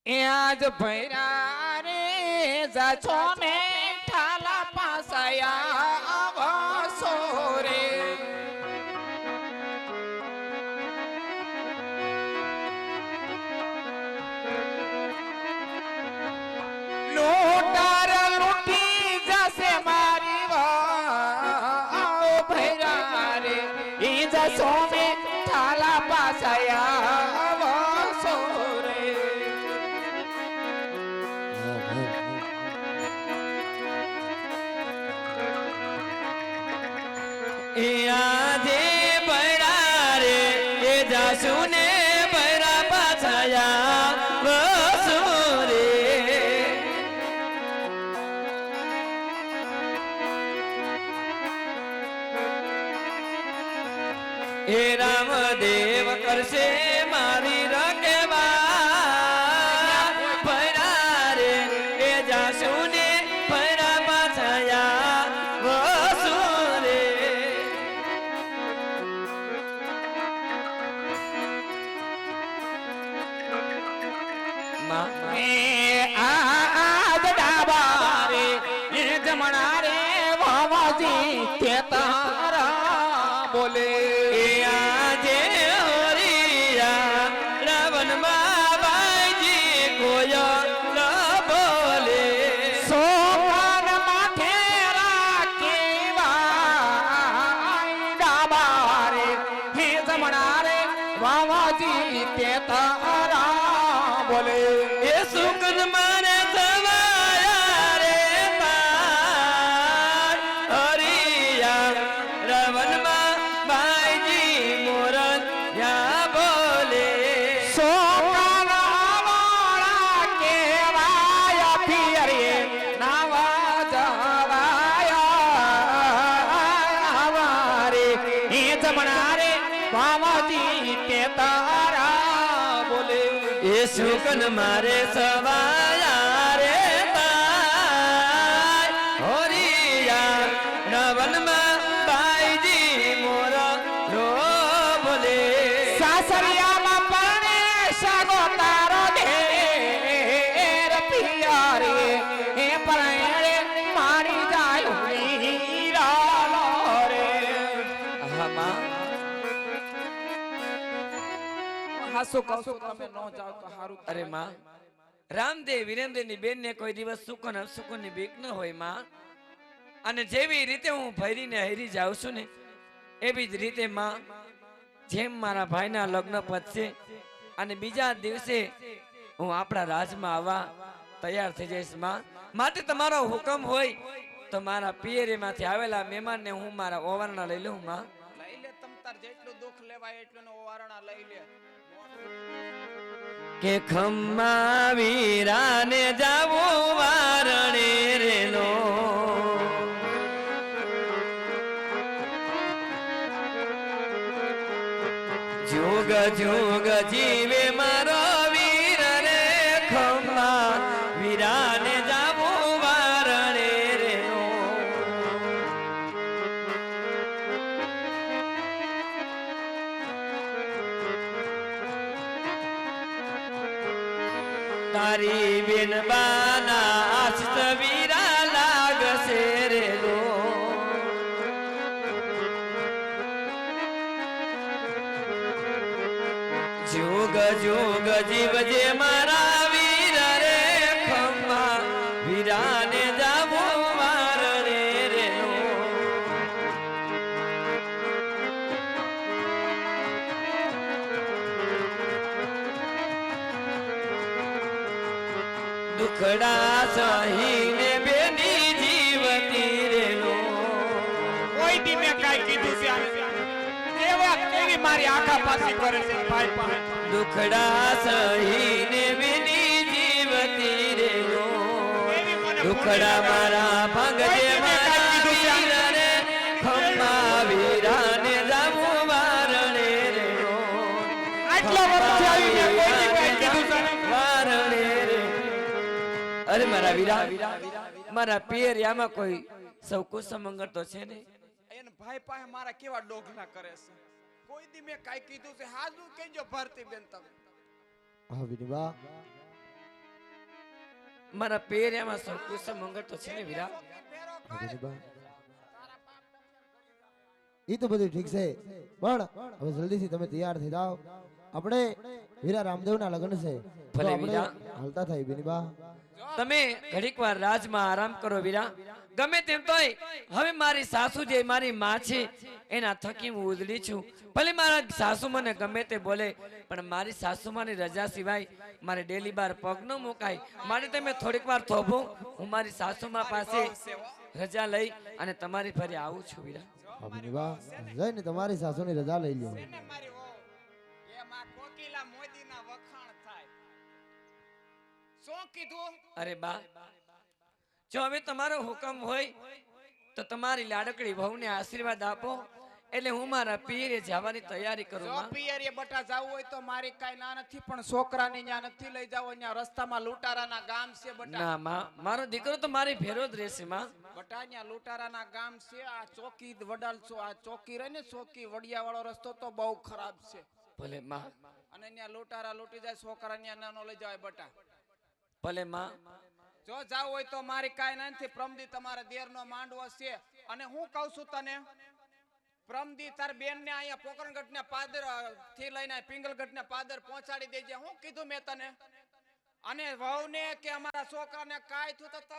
आज भैरा रे जाछो ने ठाला पासाया आवसो रे लूटार लूटी जसे मारी वाओ भैरा रे ई जाछो ने ठाला पासाया आवसो रे આજે બડા રે એ જાસુ ને બડા પાછાયા વસુ રે એ રામદેવ કરશે મારી રખેવા બડા રે એ જાસુ ને બડા પાછાયા વસુ રે आज डाबारे जमना रे बाबाजी ते तारा बोले આજે હરિયા રાવણ બાબાજી કોયલ બોલે सोपान माथे राखेवा डाबारे हे जमना रे बाबाजी ते तारा बोले એ સુકન મારે સવાયા રે પાર હરિયા રાવણ બાબાજી મોરન યા બોલે सोपान वाला केवाया फिरे नावा जवाया हमारे हे जमना रे बाबाजी ते तारा बोले એ સુકન મારે સવાયા રે પાર હરિયા રાવણ બાબાજી મોરન બોલે सासरिया में पड़े सगो तारो ढेर पिया रे हे परायणे मारी जायो हीरा रे આમાં हासो कहसो તમે નો જાવ તો હારું અરે માં રામદેવ વિરેન્દ્રની બેનને કોઈ દિવસ સુકન અપસુકનની બીક ન હોય માં અને જેવી રીતે હું ભૈરીને હરી જાઉં છું ને એવી જ રીતે માં જેમ મારા ભાઈના લગ્ન પતશે અને બીજા દિવસે હું આપણા રાજમાં આવવા તૈયાર થઈ જઈશ માં માટે તમારો હુકમ હોય તો મારા પિયરીમાંથી આવેલા મહેમાનને હું મારા ઓવારણા લઈ લઉં માં લઈ લે તમ તાર જેટલું દુખ લેવાય એટલું નો વારણા લઈ લે કે ખમ્મા વીરાને જાવું વારણે રેલો જોગ જોગ જીવે મારો વીર રે ખમ્મા વીરાને જાવું વારણે રેલો તારી બેન બાના આસ્ત વીરા લાગશે રેલો જોગ જોગ જીવજે મારા વીર રે ખમ્મા વીરાને જાવો વારણે રેલો દુખડા સહીને બેની જીવતી રેલો કોઈ દી મેં કાઈ કીધું છે એવા કેવી મારી આખા પાછી કરે છે ભાઈ પાસે દુખડા સહીને બેની જીવતી રેલો દુખડા મારા ભાગજે મારા વીર રે ખમ્મા વીરાને જાવું વારણે રેલો આટલા વર્ષથી આવી મેં કોઈ દી કાઈ કીધું છે વારણે રે અરે મારા વીરા મારા પિયરિયામાં કોઈ સૌ કુસમંગળ તો છે ને એને ભાઈ પાસે મારા કેવા ડોગલા કરે છે કોઈ દી મેં કાઈ કીધું છે હાજુ કેજો ભરતી બેન તમે હા વિનીબા મારા પેરિયામાં સૌ કુશળ મંગળ તો છે ને વીરા. એ તો બધું ઠીક છે પણ હવે જલ્દીથી તમે તૈયાર થઈ જાઓ. આપણે વીરા રામદેવના લગ્ન છે તો ભલે આપણે વીરા. હાલતા થાય બેનીબા. તમે ઘડીક વાર રાજમાં આરામ કરો વીરા. ગમે તેમ તોય હવે મારી સાસુ જે મારી માં છે એના થકી હું ઉજળી છું. ભલે મારા સાસુ મને ગમે તે બોલે પણ મારી સાસુમાની રજા સિવાય મારે ડેલી બાર પગ ન મુકાય. મારે તમે થોડીક વાર થોભો, હું મારી સાસુમા પાસે રજા લઈ અને તમારી ફરી આવું છું વીરા. હા બેનીબા, જઈને તમારી સાસુની રજા લઈ લ્યો. છે ને મારી વહુ, એમાં કોકિલા મોદીના વખાણ થાય. શું કીધું? અરે બા, જો હવે તમારો હુકમ હોય તો તમારી લાડકડી વહુને આશીર્વાદ આપો એટલે હું મારા પીરે જવાની તૈયારી કરું જો માં. પિયરીએ બટા જાવું હોય તો મારી કાઈ ના નથી, પણ છોકરાને ન્યા નથી લઈ જાવ. ન્યા રસ્તામાં લૂંટારાના ગામ છે બટા. ના માં, મારો દીકરો તો મારી ભેરો જ રહેશે માં. બટા ન્યા લૂંટારાના ગામ છે. આ ચોકી વડાલ આ ચોકી રહે ને, ચોકી વડિયા વાળો રસ્તો તો બહુ ખરાબ છે. ભલે માં, અને ન્યા લૂંટારા લૂંટી જાય, છોકરા ન્યા નાનો લઈ જવાય બટા. ભલે માં. જો જાવું હોય તો મારી કાઈ ના નથી. પ્રમદી તમારા દેરનો માંડવો છે. અને હું કહું છું તને, પ્રમદી તાર બેન ને અહીંયા પોકરણગઢ ને પાદર થી લઈને પિંગલગઢ ને પાદર પહોંચાડી દેજે. હું કીધું મેં તને? અને વહુ ને કે અમારા છોકરાને કાંઈ થયું તો